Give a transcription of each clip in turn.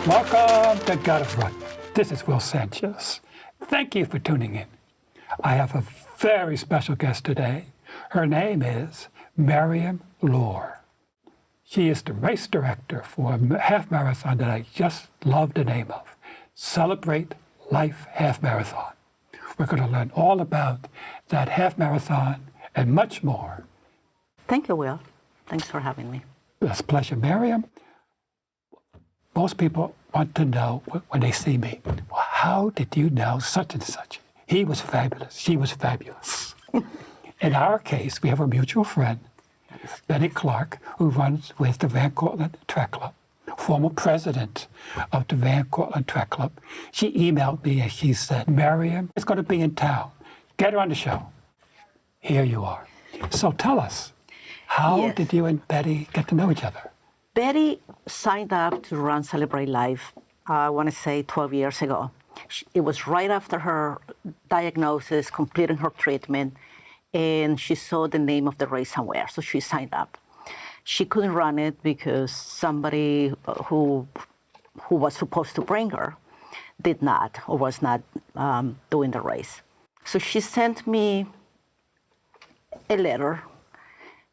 Welcome to Gotta Run. This is Will Sanchez. Thank you for tuning in. I have a very special guest today. Her name is Myriam Loor. She is the race director for a half marathon that I just love the name of, Celebrate Life Half Marathon. We're going to learn all about that half marathon and much more. Thank you, Will. Thanks for having me. It's a pleasure, Myriam. Most people want to know when they see me, well, how did you know such and such? He was fabulous. She was fabulous. In our case, we have a mutual friend, Betty Clark, who runs with the Van Cortlandt Track Club, former president of the Van Cortlandt Track Club. She emailed me and she said, Myriam is going to be in town. Get her on the show. Here you are. So tell us, how did you and Betty get to know each other? Betty signed up to run Celebrate Life, I want to say 12 years ago. It was right after her diagnosis, completing her treatment, and she saw the name of the race somewhere, so she signed up. She couldn't run it because somebody who was supposed to bring her did not, or was not doing the race. So she sent me a letter.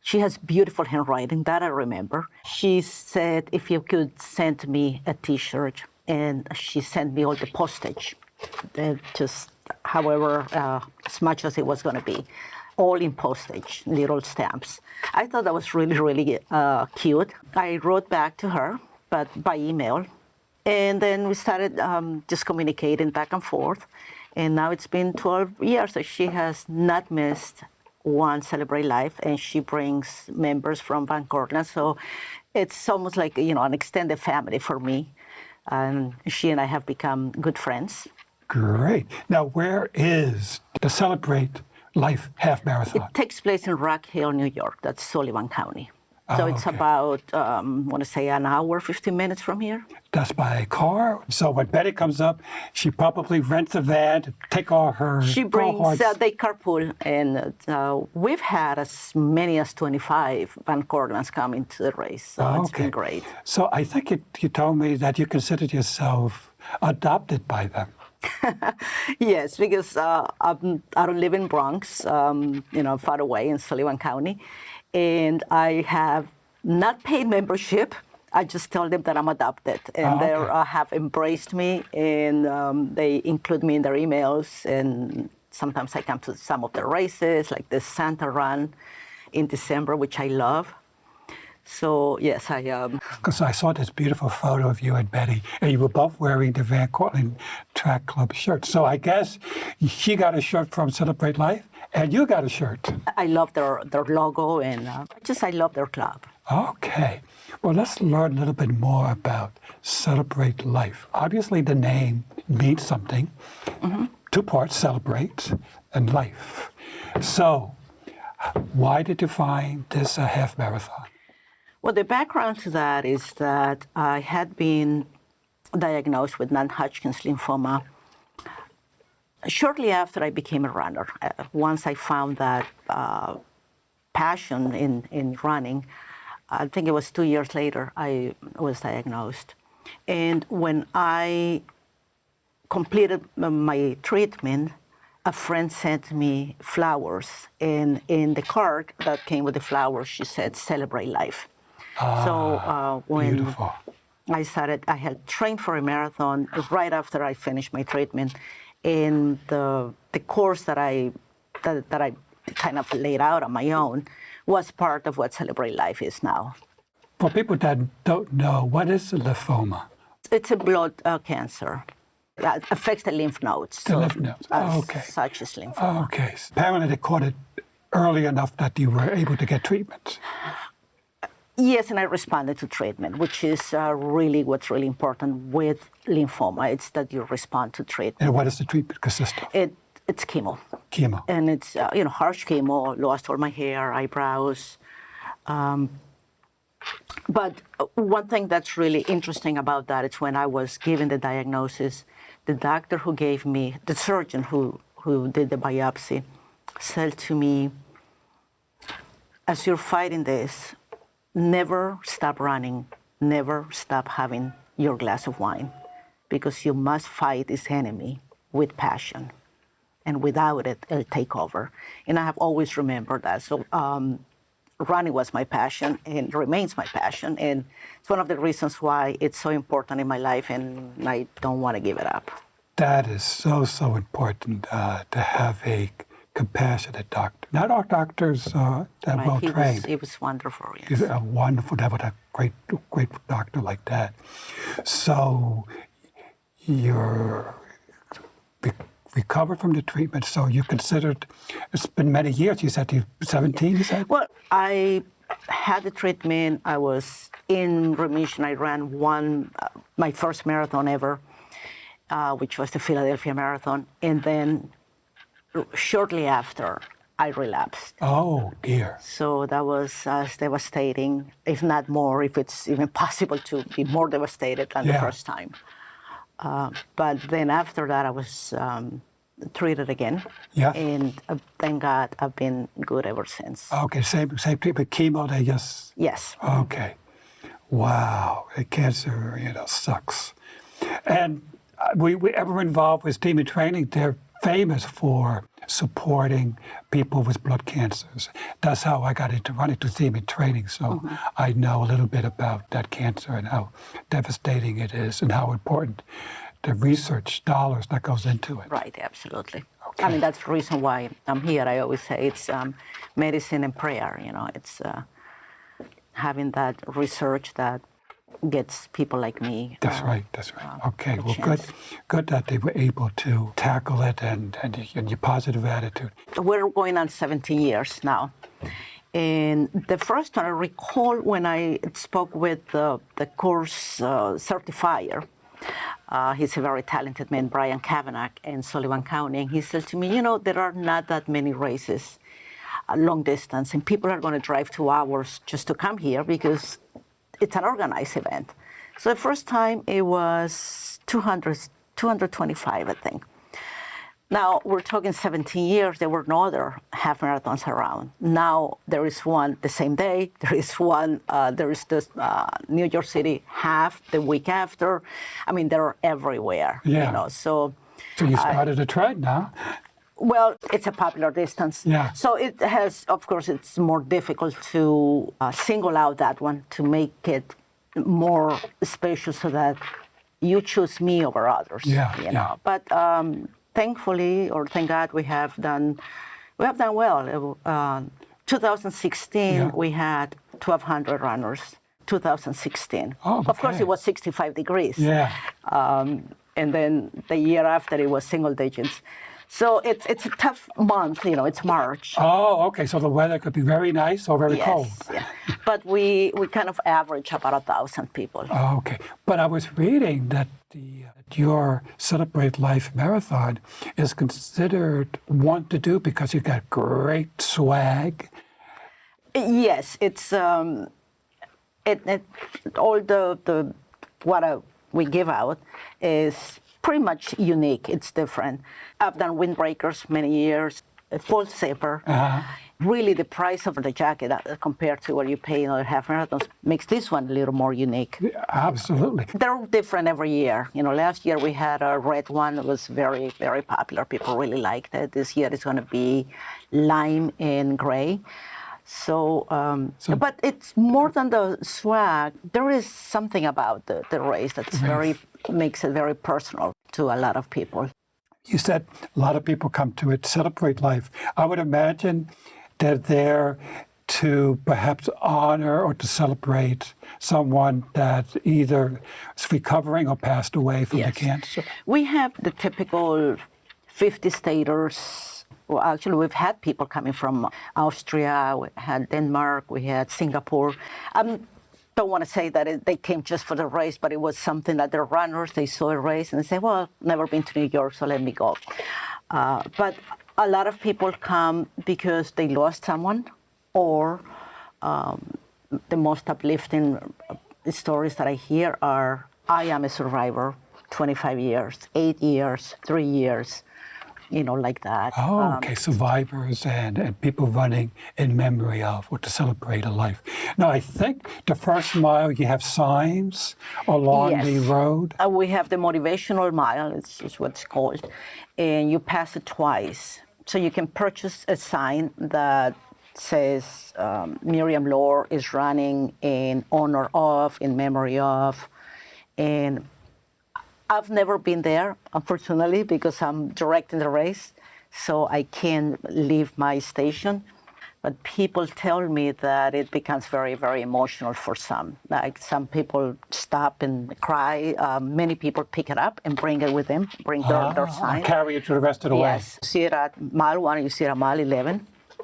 She has beautiful handwriting, that I remember. She said if you could send me a T-shirt, and she sent me all the postage, just however, as much as it was going to be, all in postage, little stamps. I thought that was really, really cute. I wrote back to her, but by email, and then we started just communicating back and forth, and now it's been 12 years that she has not missed one Celebrate Life, and she brings members from Van Cortlandt, so it's almost like, an extended family for me. And she and I have become good friends. Great. Now, where is the Celebrate Life Half Marathon? It takes place in Rock Hill, New York. That's Sullivan County. So it's about, I want to say, an hour, 15 minutes from here. That's by car. So when Betty comes up, she probably rents a van to take all her She brings, cohorts. they carpool, and we've had as many as 25 Van Cortlandts coming to the race. So it's been great. So I think you told me that you considered yourself adopted by them. Yes, because I don't live in Bronx, far away in Sullivan County. And I have not paid membership. I just tell them that I'm adopted, and they have embraced me, and they include me in their emails. And sometimes I come to some of the races, like the Santa Run in December, which I love. So yes, I am. Because I saw this beautiful photo of you and Betty, and you were both wearing the Van Cortlandt Track Club shirt. So I guess she got a shirt from Celebrate Life, and you got a shirt. I love their logo, and I love their club. Okay. Well, let's learn a little bit more about Celebrate Life. Obviously, the name means something. Mm-hmm. Two parts, celebrate and life. So why did you find this a half marathon? Well, the background to that is that I had been diagnosed with non-Hodgkin's lymphoma shortly after I became a runner. Once I found that passion in running, I think it was 2 years later, I was diagnosed. And when I completed my treatment, a friend sent me flowers. And in the card that came with the flowers, she said, Celebrate Life. So when beautiful. I had trained for a marathon right after I finished my treatment. And the course that I kind of laid out on my own was part of what Celebrate Life is now. For people that don't know, what is lymphoma? It's a blood cancer that affects the lymph nodes. The lymph nodes. Okay. Such as lymphoma. Okay. Apparently they caught it early enough that you were able to get treatment. Yes, and I responded to treatment, which is really what's really important with lymphoma. It's that you respond to treatment. And what does the treatment consist of? It's chemo. Chemo. And it's harsh chemo. Lost all my hair, eyebrows. But one thing that's really interesting about that is when I was given the diagnosis, the doctor who gave me, the surgeon who did the biopsy, said to me, as you're fighting this, never stop running, never stop having your glass of wine, because you must fight this enemy with passion. And without it, it'll take over. And I have always remembered that. So running was my passion and remains my passion. And it's one of the reasons why it's so important in my life, and I don't want to give it up. That is so, so important to have a compassionate doctor. Not all doctors are that well trained. He was wonderful, yes. He's a wonderful to have a great doctor like that. So you're recovered from the treatment. So you considered, it's been many years. You said you're 17, you said? Well, I had the treatment. I was in remission. I ran my first marathon ever, which was the Philadelphia Marathon. And then shortly after, I relapsed. Oh, dear. So that was devastating, if not more, if it's even possible to be more devastated than the first time. But then after that, I was treated again. Yeah. And thank God, I've been good ever since. Okay, same treatment, chemo, they just... Yes. Okay. Wow, cancer, sucks. And we ever involved with Demon Training, they're famous for supporting people with blood cancers. That's how I got into running, to Demon Training. So I know a little bit about that cancer and how devastating it is and how important the research dollars that goes into it. Right, absolutely. Okay. I mean, that's the reason why I'm here. I always say it's medicine and prayer, It's having that research that gets people like me. That's right. Okay, well, good that they were able to tackle it and your positive attitude. We're going on 17 years now. And the first one, I recall when I spoke with the course certifier. He's a very talented man, Brian Kavanagh in Sullivan County. And he said to me, there are not that many races long distance, and people are going to drive 2 hours just to come here because it's an organized event. So the first time it was 225, I think. Now, we're talking 17 years, there were no other half marathons around. Now, there is one the same day, there is this New York City half the week after. I mean, they're everywhere, So you started a trend now. Well, it's a popular distance. Yeah. So it has, of course, it's more difficult to single out that one, to make it more special so that you choose me over others. Yeah. But thankfully, or thank God, we have done well. 2016, we had 1,200 runners. 2016. Oh, okay. Of course, it was 65 degrees. Yeah. And then the year after, it was single digits. So it's a tough month, it's March. Oh, okay. So the weather could be very nice or very cold. Yeah. But we kind of average about 1,000 people. Oh, okay. But I was reading that your Celebrate Life Marathon is considered one to do because you got great swag. Yes, it's all what we give out is pretty much unique. It's different. I've done windbreakers many years, a full zipper. Really, the price of the jacket compared to what you pay in other half marathons makes this one a little more unique. Absolutely. They're different every year. Last year we had a red one that was very, very popular. People really liked it. This year it's going to be lime and gray. So, but it's more than the swag. There is something about the race that's makes it very personal to a lot of people. You said a lot of people come to it, Celebrate Life. I would imagine they're there to perhaps honor or to celebrate someone that either is recovering or passed away from the cancer. We have the typical 50-staters. Well, actually, we've had people coming from Austria, we had Denmark, we had Singapore. Don't want to say that they came just for the race, but it was something that they're runners, they saw a race and they say, well, I've never been to New York, so let me go. But a lot of people come because they lost someone, or the most uplifting stories that I hear are, I am a survivor, 25 years, 8 years, 3 years. like that. Oh, okay. Survivors and people running in memory of or to celebrate a life. Now, I think the first mile you have signs along the road. We have the motivational mile, it's what it's called, and you pass it twice. So you can purchase a sign that says Myriam Loor is running in honor of, in memory of, and I've never been there, unfortunately, because I'm directing the race, so I can't leave my station. But people tell me that it becomes very, very emotional for some. Like some people stop and cry. Many people pick it up and bring it with them, bring their sign. Carry it to the rest of the way. Yes. You see it at mile 1, you see it at mile 11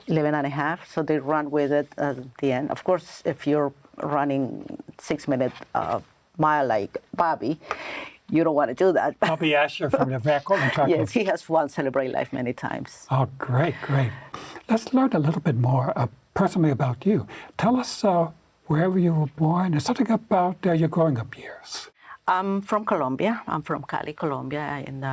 and a half. So they run with it at the end. Of course, if you're running 6-minute mile like Bobby, you don't want to do that. Bobby Asher from the Vermont. Yes, he has won Celebrate Life many times. Oh, great, great. Let's learn a little bit more personally about you. Tell us wherever you were born and something about your growing up years. I'm from Colombia. I'm from Cali, Colombia, and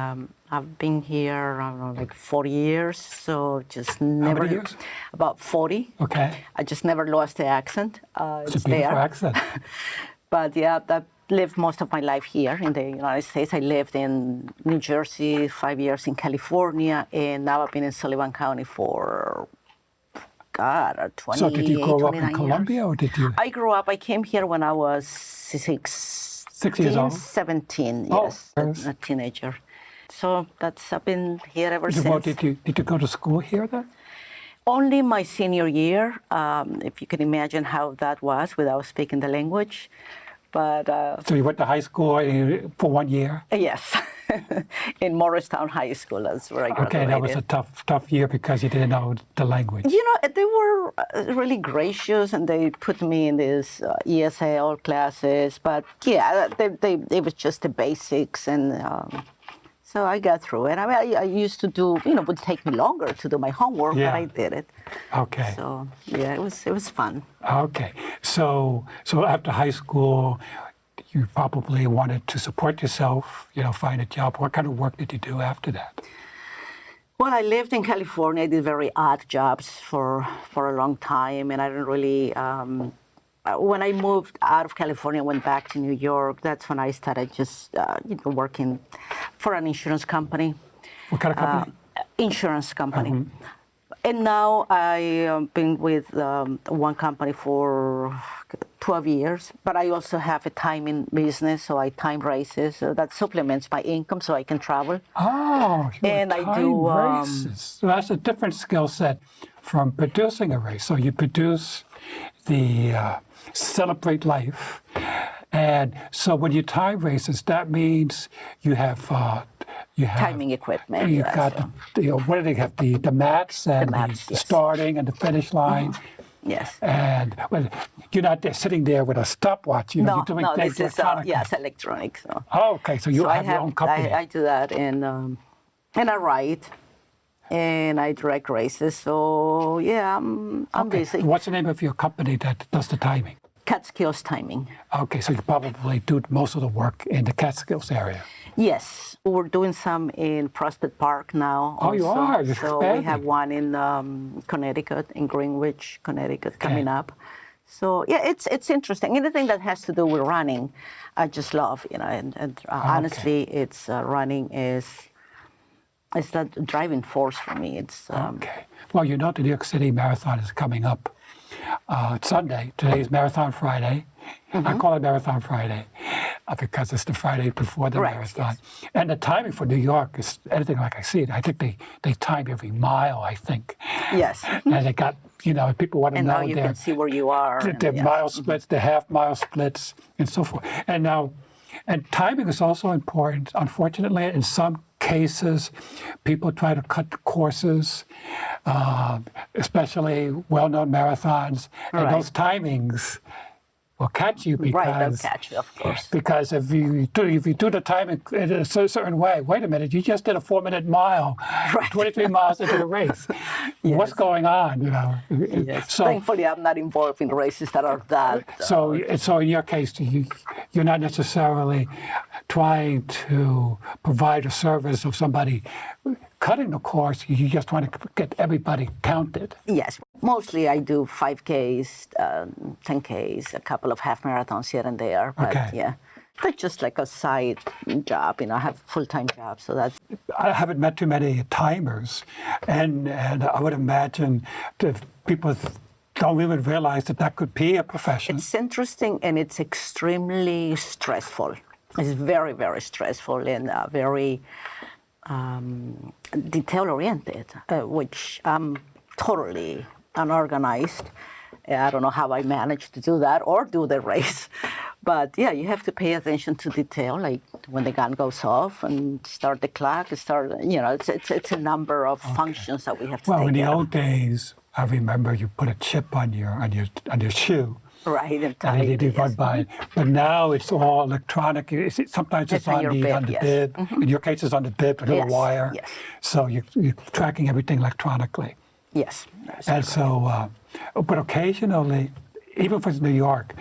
I've been here, I don't know, like 40 years, so just never... How many years? About 40. Okay. I just never lost the accent. It's a beautiful accent. But yeah, I've lived most of my life here in the United States. I lived in New Jersey, 5 years in California, and now I've been in Sullivan County for, 20, So did you grow up in Colombia years. Or did you? I came here when I was 6 years old? 17, Oh, yes, a teenager. So I've been here ever since. Well, did you go to school here then? Only my senior year, if you can imagine how that was without speaking the language. But so you went to high school for 1 year? Yes, in Morristown High School. That's where I graduated. Okay, that was a tough year because you didn't know the language. They were really gracious, and they put me in these ESL classes. But yeah, it was just the basics, and so I got through it. I mean, I used to do, it would take me longer to do my homework, but I did it. Okay. So yeah, it was fun. Okay, so after high school, you probably wanted to support yourself, find a job. What kind of work did you do after that? Well, I lived in California. I did very odd jobs for a long time, and I didn't really. When I moved out of California, went back to New York. That's when I started just working for an insurance company. What kind of company? Insurance company. Mm-hmm. And now I've been with one company for 12 years, but I also have a timing business, so I time races. So that supplements my income so I can travel. Oh, and I do races. So that's a different skill set from producing a race. So you produce the Celebrate Life. And so when you time races, that means you have timing equipment. You've got what do they have? The mats and the starting and the finish line. Mm-hmm. Yes. And you're not there sitting there with a stopwatch. You're doing things electronically. Yes, electronic. So. Oh, okay. So you have your own company. I do that, and I write, and I direct races. So yeah, I'm busy. What's the name of your company that does the timing? Catskills Timing. Okay, so you probably do most of the work in the Catskills area. Yes, we're doing some in Prospect Park now. Oh, you are? You're so expanding. We have one in Connecticut, in Greenwich, Connecticut, coming up. So yeah, it's interesting. Anything that has to do with running, I just love. And honestly, it's running is the driving force for me. It's okay. Well, the New York City Marathon is coming up. It's Sunday. Today is Marathon Friday. Mm-hmm. I call it Marathon Friday because it's the Friday before the marathon. Yes. And the timing for New York is anything like I see it. I think they time every mile, I think. Yes. And they got, people want to know. And now you can see where you are. The mile splits, the half-mile splits, and so forth. And timing is also important. Unfortunately, in some cases, people try to cut courses, especially well-known marathons, and those timings will catch you they'll catch you, of course. Because if you do the timing in a certain way, wait a minute, you just did a 4-minute mile, 23 miles into the race. Yes. What's going on? Yes. So, thankfully, I'm not involved in races that are that. So in your case, you're not necessarily trying to provide a service of somebody cutting the course, you just want to get everybody counted. Yes, mostly I do 5Ks, 10Ks, a couple of half marathons here and there. But Okay. yeah, that's just like a side job. I have a full-time job, so that's. I haven't met too many timers, and I would imagine that people don't even realize that that could be a profession. It's interesting and it's extremely stressful. It's very, very stressful and very detail-oriented, which I'm totally unorganized. I don't know how I managed to do that or do the race. But yeah, you have to pay attention to detail, like when the gun goes off and start the clock, it's a number of functions that we have to Well, take in the care of. old days, I remember you put a chip on your shoe. Right, and And you run by it. But now it's all electronic. Sometimes it's on on your the, bib, on the yes. bib. In your case, it's on the bib, a little Yes, wire. yes. So you're tracking everything electronically. Yes. And so, but occasionally, even if it's New York,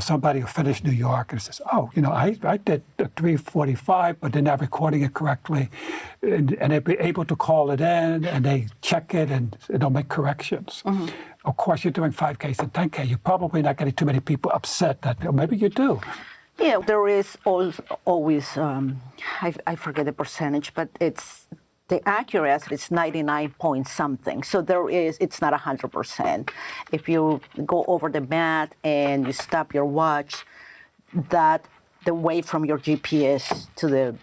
somebody will finish New York and says, oh, I did the 3:45, but they're not recording it correctly. And they'll be able to call it in and they check it and they'll make corrections. Mm-hmm. Of course, you're doing 5Ks and 10K. You're probably not getting too many people upset that, or maybe you do. Yeah, there is always, I forget the percentage, but it's the accuracy is 99 point something. So it's not 100%. If you go over the mat and you stop your watch, that the way from your GPS to the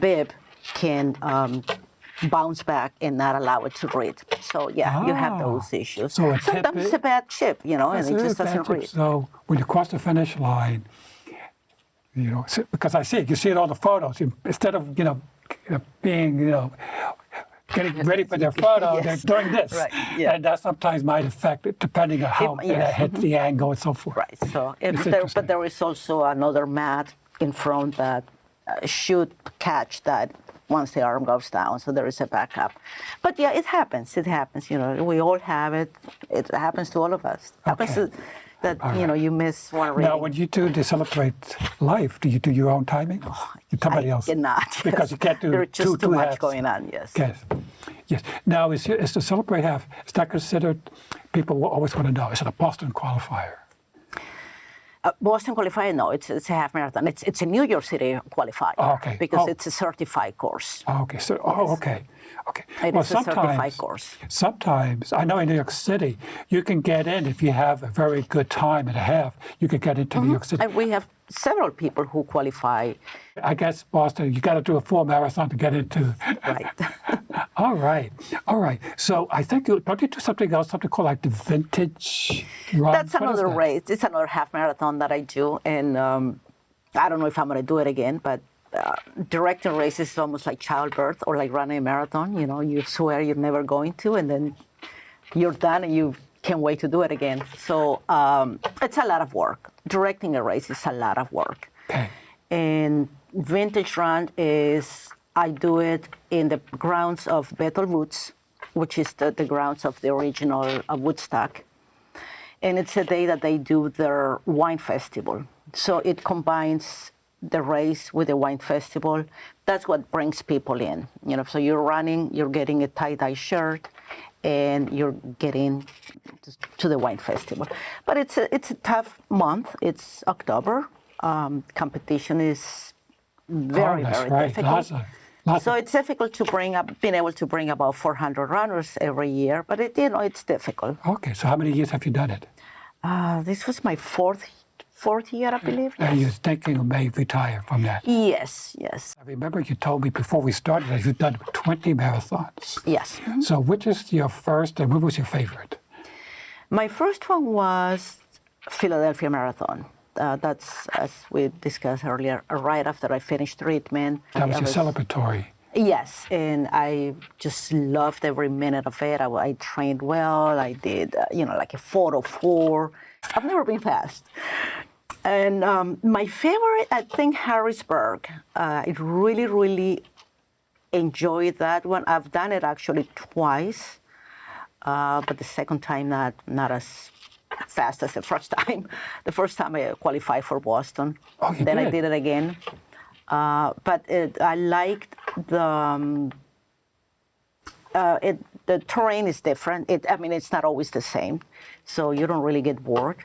bib can bounce back and not allow it to read. So yeah, you have those issues. So a tip Sometimes it's a bad chip, and it just doesn't read. So when you cross the finish line, because I see it, you see it on the photos. Instead of being getting ready for their photo, Yes. they're doing this, Right, yeah. and that sometimes might affect it depending on how it yes. hits the angle and so forth. Right. So, It's but interesting. there is also another mat in front that should catch that once the arm goes down. So there is a backup. But yeah, it happens. It happens. We all have it. It happens to all of us. It happens Okay. that you miss one reading. Now, when you do the Celebrate Life, do you do your own timing? Somebody else? I cannot. Because you can't do There's just too much halves. going on. Yes. Yes. Yes. Now, is the Celebrate Half, is that considered, people will always want to know, is it a Boston qualifier? Boston qualifier, no, it's a half marathon. It's a New York City qualifier. Oh, okay. Because Oh. it's a certified course. Oh, okay. So, okay. Okay. It is a certified course. Sometimes, I know in New York City, you can get in if you have a very good time and a half. You can get into New York City. And we have several people who qualify. I guess Boston, you got to do a full marathon to get into. Right. All right. All right. So I think don't you do something else, something called like the vintage run? That's What is another that? race. It's another half marathon that I do, and I don't know if I'm going to do it again. But directing races is almost like childbirth or like running a marathon. You swear you're never going to, and then you're done, and you can't wait to do it again. So it's a lot of work. Directing a race is a lot of work. Okay. And vintage run is I do it in the grounds of Bethel Woods, which is the grounds of the original Woodstock. And it's a day that they do their wine festival. So it combines the race with the wine festival. That's what brings people in. So you're running, you're getting a tie-dye shirt, and you're getting to the wine festival. But it's a tough month. It's October. Competition is very, that's very right. difficult. Lots So of, it's difficult to being able to bring about 400 runners every year, but it's difficult. okay. So how many years have you done it? This was my fourth year, I believe. And you're thinking of may retire from that. Yes. I remember you told me before we started that you've done 20 marathons. Yes. So which is your first and what was your favorite? My first one was Philadelphia Marathon. That's, as we discussed earlier, right after I finished treatment. That was I your celebratory. Yes, and I just loved every minute of it. I trained well. I did, like a 4:04. I've never been fast. And my favorite, I think, Harrisburg. I really, really enjoyed that one. I've done it actually twice, but the second time not as fast as the first time. The first time I qualified for Boston. Oh, you Then I did? did it again. But I liked The terrain is different. It's not always the same, so you don't really get bored.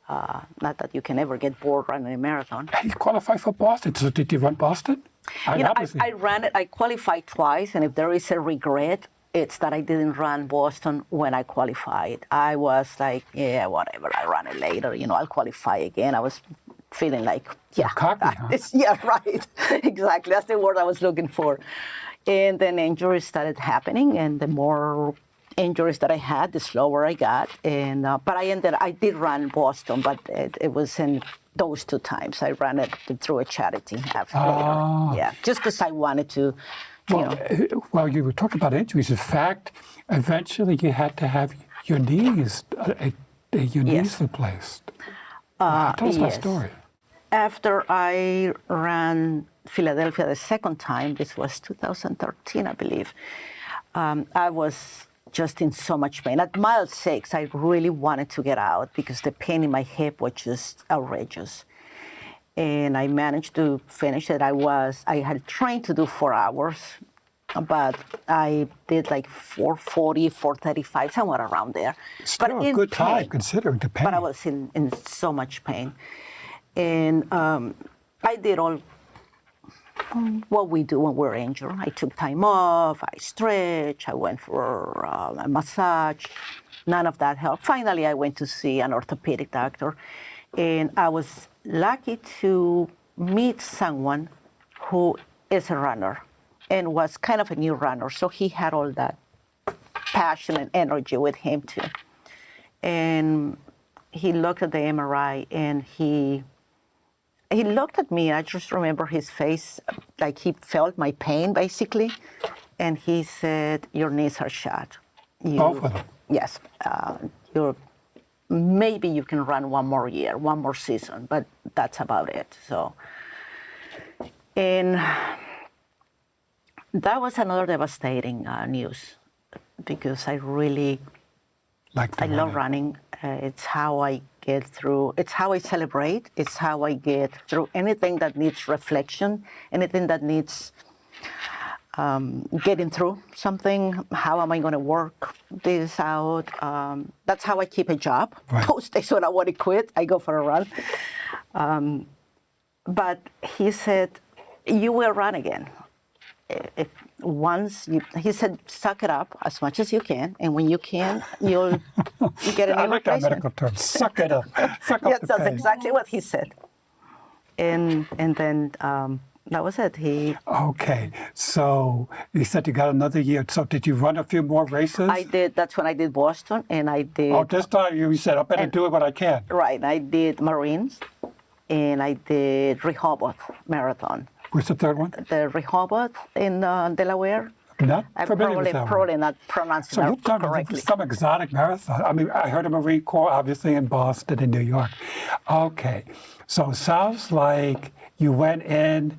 Not that you can ever get bored running a marathon. And you qualified for Boston. So did you run Boston? I ran it. I qualified twice, and if there is a regret, it's that I didn't run Boston when I qualified. I was like, yeah, whatever. I run it later. I'll qualify again. I was feeling like, yeah, cocky, huh? Yeah, right, exactly. That's the word I was looking for. And then injuries started happening, and the more injuries that I had, the slower I got. And but I did run Boston, but it was in those 2 times. I ran it through a charity after later. Yeah, just because I wanted to. Well, you were talking about injuries. In fact, eventually you had to have your knees replaced. Tell us that story. After I ran Philadelphia the second time, this was 2013, I believe, I was just in so much pain. At mile 6, I really wanted to get out because the pain in my hip was just outrageous. And I managed to finish it. I had trained to do 4 hours, but I did like 4:40, 4:35, somewhere around there. Still a good time considering the pain. But I was in so much pain. And I did all what we do when we're injured. I took time off, I stretched, I went for a massage. None of that helped. Finally, I went to see an orthopedic doctor, and I was lucky to meet someone who is a runner and was kind of a new runner. So he had all that passion and energy with him too. And he looked at the MRI and he looked at me. I just remember his face, like he felt my pain basically. And he said, "Your knees are shot." Both of them? Yes. Maybe you can run one more year, one more season, but that's about it. So, and that was another devastating news because I really, I love running. It's how I get through, it's how I celebrate, it's how I get through anything that needs reflection, anything that needs getting through something. How am I going to work this out? That's how I keep a job. Right. Those days when I want to quit, I go for a run. But he said, "You will run again. He said, suck it up as much as you can, and when you can, you get a new I like that replacement." medical term. Suck it up. Suck up Yes, the that's pain. exactly what he said. And then that was it. Okay, so you said you got another year. So did you run a few more races? I did. That's when I did Boston, and I did. Oh, this time you said, I better do it when I can. Right. I did Marines, and I did Rehoboth Marathon. What's the third one? The Rehoboth in Delaware. Not I'm familiar with that one. probably not pronouncing So that you've done correctly. some exotic marathon. I mean, I heard of Marine Corps, obviously, in Boston and New York. Okay, so it sounds like you went in,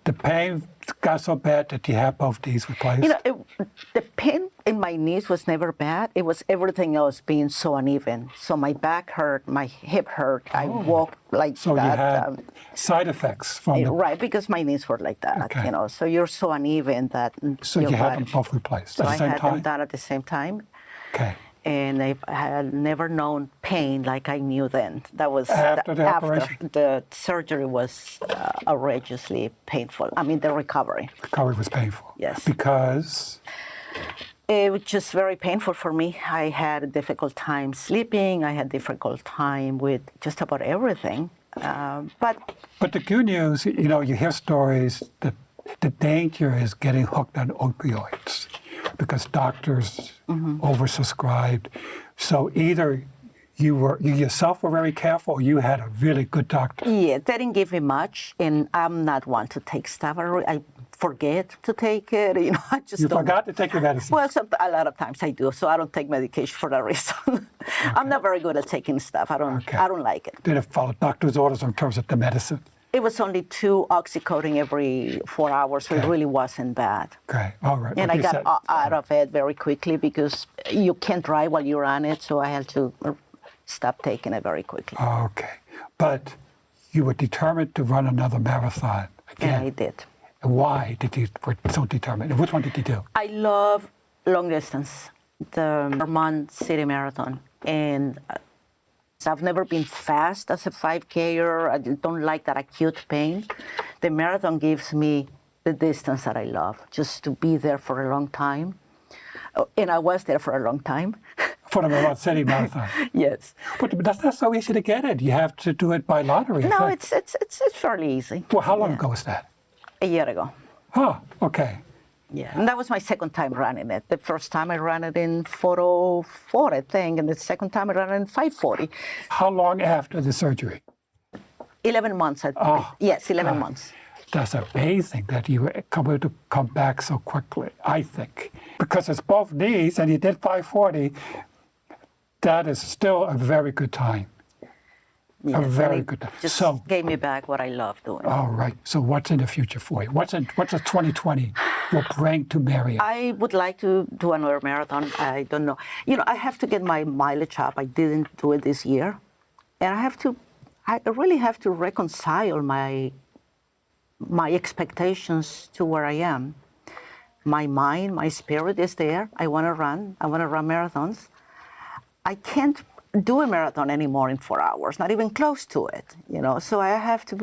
the pain got so bad that you had both knees replaced. The pain in my knees was never bad. It was everything else being so uneven. So my back hurt, my hip hurt. I walked like so that. you had side effects from the... Right, because my knees were like that, Okay. So you're so uneven that... So you had them both replaced at the same I had time? them done at the same time. Okay. And I had never known pain like I knew then. That was After the operation? The surgery was outrageously painful. I mean, the recovery. Recovery was painful. Yes. Because... It was just very painful for me. I had a difficult time sleeping. I had a difficult time with just about everything. But the good news, you hear stories that the danger is getting hooked on opioids because doctors oversubscribed. So either you yourself were very careful or you had a really good doctor. Yeah, they didn't give me much, and I'm not one to take stuff. I forget to take it. I just You don't. forgot to take your medicine. Well, a lot of times I do, so I don't take medication for that reason. Okay. I'm not very good at taking stuff. I don't like it. Did it follow doctor's orders in terms of the medicine? It was only 2 oxycodone every 4 hours, so it really wasn't bad. Okay, all right. And Like I you got said. out of it very quickly because you can't drive while you're on it, so I had to stop taking it very quickly. Okay, but you were determined to run another marathon again. And I did. And why did you were so determined? And which one did you do? I love long distance, the Vermont City Marathon. And so I've never been fast as a 5Ker. I don't like that acute pain. The marathon gives me the distance that I love, just to be there for a long time. And I was there for a long time. For the Vermont City Marathon. Yes. But that's not so easy to get it. You have to do it by lottery. I No, think. it's fairly easy. Well, how long ago was that? A year ago. Huh, okay. Yeah, and that was my second time running it. The first time I ran it in 4:04, I think, and the second time I ran it in 5:40. How long after the surgery? 11 months. Yes, 11 months. That's amazing that you were able to come back so quickly, I think. Because it's both knees and you did 5:40, that is still a very good time. Yes, a very and it good time. Just So, gave me back what I love doing. all right. So what's in the future for you? What's a 2020 will bring to Myriam? I would like to do another marathon. I don't know. I have to get my mileage up. I didn't do it this year. And I really have to reconcile my expectations to where I am. My mind, my spirit is there. I want to run marathons. I can't do a marathon anymore in 4 hours, not even close to it, So I have to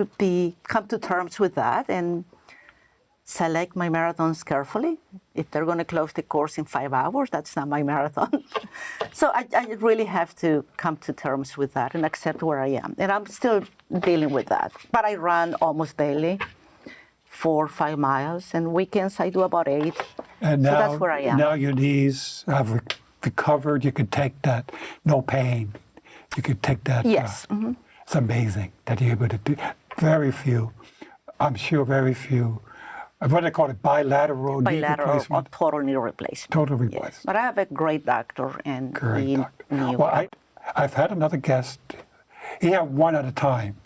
come to terms with that and select my marathons carefully. If they're going to close the course in 5 hours, that's not my marathon. So I really have to come to terms with that and accept where I am. And I'm still dealing with that. But I run almost daily, 4 or 5 miles, and weekends I do about 8. And so now, that's where I am. Now your knees have recovered. You can take that, no pain. You can take that. Yes. It's amazing that you're able to do. Very few, I'm sure very few, what do they call it, bilateral knee Bilateral or replacement? total knee replacement. Total Yes. replacement. But I have a great doctor and Great he doctor. knew. Well, I've had another guest. He had one at a time.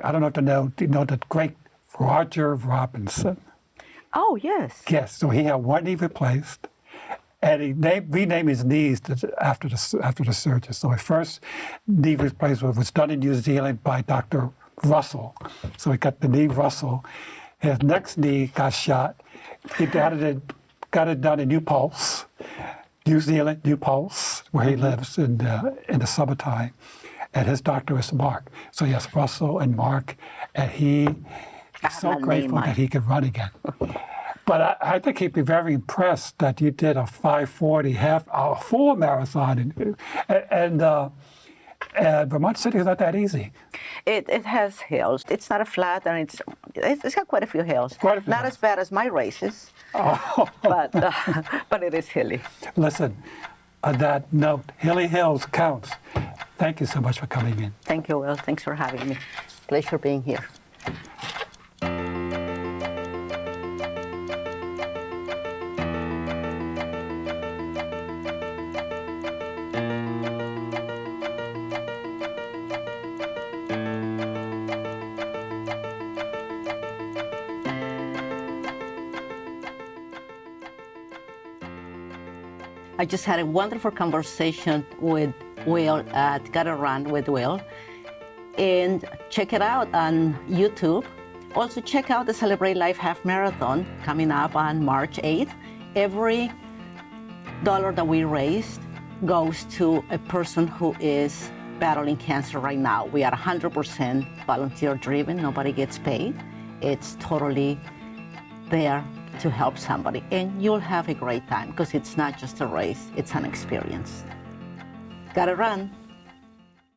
I don't know if you know the great Roger Robinson. Oh, yes. Yes, so he had one knee replaced, and he renamed his knees after the surgery. So his first knee replacement was done in New Zealand by Dr. Russell. So he got the knee Russell. His next knee got shot. He got it done in New Paltz, New Zealand, New Paltz, where he lives in the summertime. And his doctor is Mark. So yes, Russell and Mark, and he is so grateful that he can run again. But I think he'd be very impressed that you did a 5:40 a full marathon, and Vermont City is not that easy. It has hills. It's not a flat, and it's got quite a few hills. Not as bad as my races, but it is hilly. Listen, on that note, hilly hills counts. Thank you so much for coming in. Thank you, Will. Thanks for having me. Pleasure being here. I just had a wonderful conversation with Will at Gotta Run with Will. And check it out on YouTube. Also check out the Celebrate Life Half Marathon coming up on March 8th. Every dollar that we raised goes to a person who is battling cancer right now. We are 100% volunteer driven. Nobody gets paid. It's totally there to help somebody, and you'll have a great time because it's not just a race, it's an experience. Gotta run.